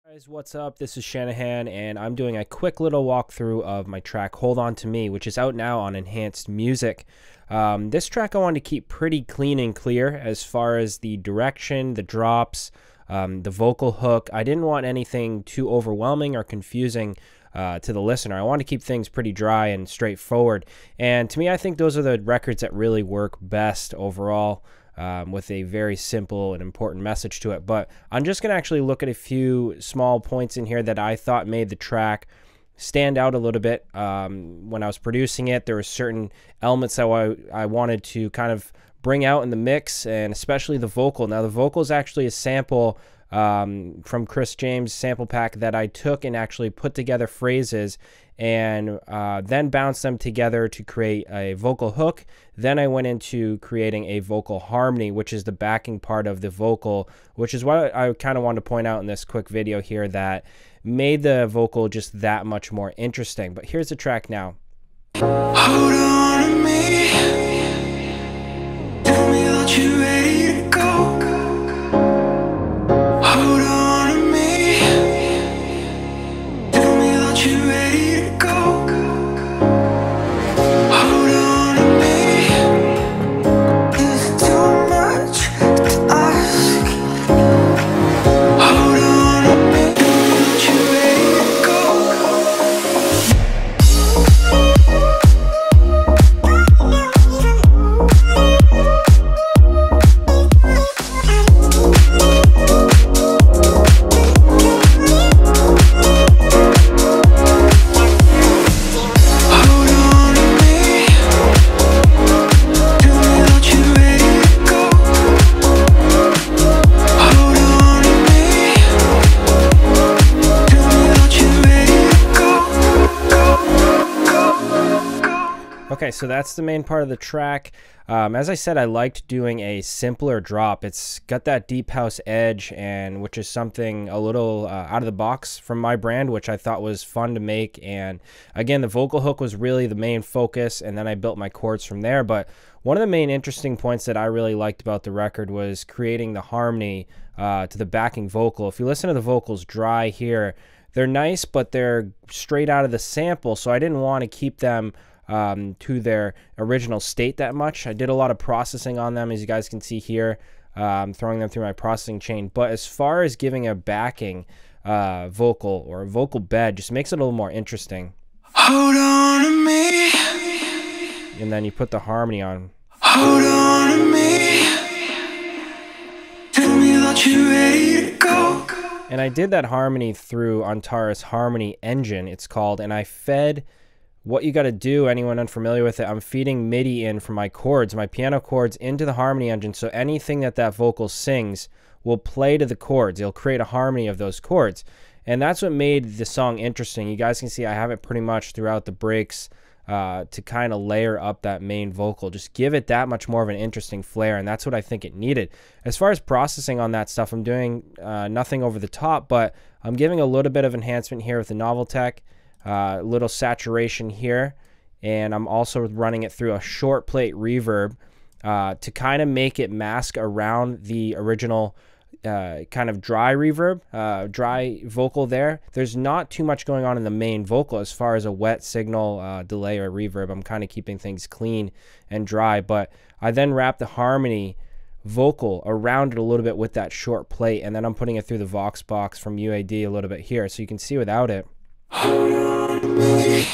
Guys, what's up? This is Shanahan, and I'm doing a quick little walkthrough of my track Hold On To Me, which is out now on Enhanced Music. This track I wanted to keep pretty clean and clear as far as the direction, the drops, the vocal hook. I didn't want anything too overwhelming or confusing to the listener. I want to keep things pretty dry and straightforward. And to me, I think those are the records that really work best overall. With a very simple and important message to it. But I'm just going to actually look at a few small points in here that I thought made the track stand out a little bit. When I was producing it, there were certain elements that I wanted to kind of bring out in the mix, and especially the vocal. Now, the vocal is actually a sample from Chris James' sample pack that I took and actually put together phrases and then bounced them together to create a vocal hook. Then I went into creating a vocal harmony, which is the backing part of the vocal, which is what I kind of wanted to point out in this quick video here that made the vocal just that much more interesting. But here's the track now. Hold on to me. Tell me that you're ready to go. Hold on to me. Tell me that you're ready to go. Hold on to me. Is it too much to ask? Hold on to me. Tell me that you're ready to go. Okay, so that's the main part of the track. As I said, I liked doing a simpler drop. It's got that deep house edge, and which is something a little out of the box from my brand, which I thought was fun to make. And again, the vocal hook was really the main focus, and then I built my chords from there. But one of the main interesting points that I really liked about the record was creating the harmony to the backing vocal. If you listen to the vocals dry here, they're nice, but they're straight out of the sample, so I didn't want to keep them to their original state that much. I did a lot of processing on them, as you guys can see here, throwing them through my processing chain. But as far as giving a backing vocal or a vocal bed, just makes it a little more interesting. Hold on to me. And then you put the harmony on. Hold on to me. Tell me that you're ready to go. And I did that harmony through Antares Harmony Engine, it's called, and I fed what you got to do, anyone unfamiliar with it, I'm feeding MIDI in from my chords, my piano chords, into the harmony engine, so anything that vocal sings will play to the chords. It'll create a harmony of those chords. And that's what made the song interesting. You guys can see I have it pretty much throughout the breaks to kind of layer up that main vocal. Just give it that much more of an interesting flair, and that's what I think it needed. As far as processing on that stuff, I'm doing nothing over the top, but I'm giving a little bit of enhancement here with the Novel Tech. Little saturation here, and I'm also running it through a short plate reverb to kind of make it mask around the original kind of dry reverb, dry vocal there. There's not too much going on in the main vocal as far as a wet signal delay or reverb. I'm kind of keeping things clean and dry, but I then wrap the harmony vocal around it a little bit with that short plate, and then I'm putting it through the Vox box from UAD a little bit here, so you can see without it. Hold on to me.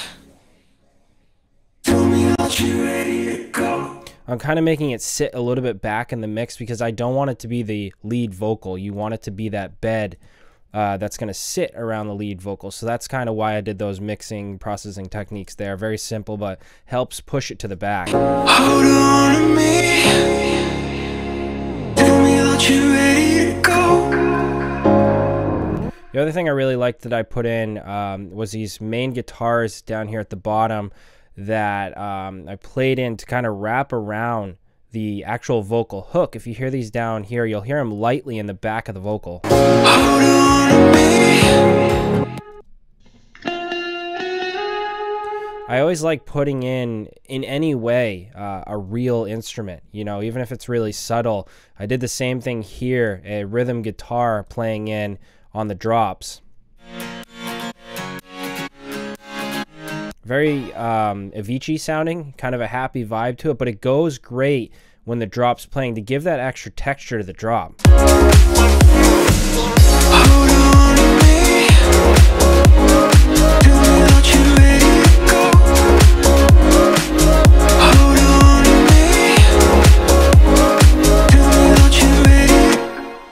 Tell me that you're ready to go. I'm kind of making it sit a little bit back in the mix because I don't want it to be the lead vocal. You want it to be that bed that's going to sit around the lead vocal. So that's kind of why I did those mixing, processing techniques there. Very simple, but helps push it to the back. Hold on to me. Tell me that you're ready to go. The other thing I really liked that I put in was these main guitars down here at the bottom that I played in to kind of wrap around the actual vocal hook. If you hear these down here, you'll hear them lightly in the back of the vocal. Hold on to me. I always like putting in any way a real instrument, you know, even if it's really subtle. I did the same thing here, a rhythm guitar playing in on the drops. Very Avicii sounding, kind of a happy vibe to it, but it goes great when the drop's playing to give that extra texture to the drop. Hold on to me. Tell me that you're ready to go. Hold on to me. Tell me that you're ready.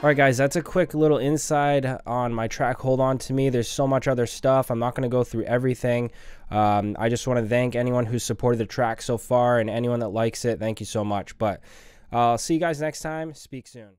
Alright guys, that's a quick little inside on my track Hold On To Me. There's so much other stuff. I'm not going to go through everything. I just want to thank anyone who's supported the track so far and anyone that likes it. Thank you so much. But I'll see you guys next time. Speak soon.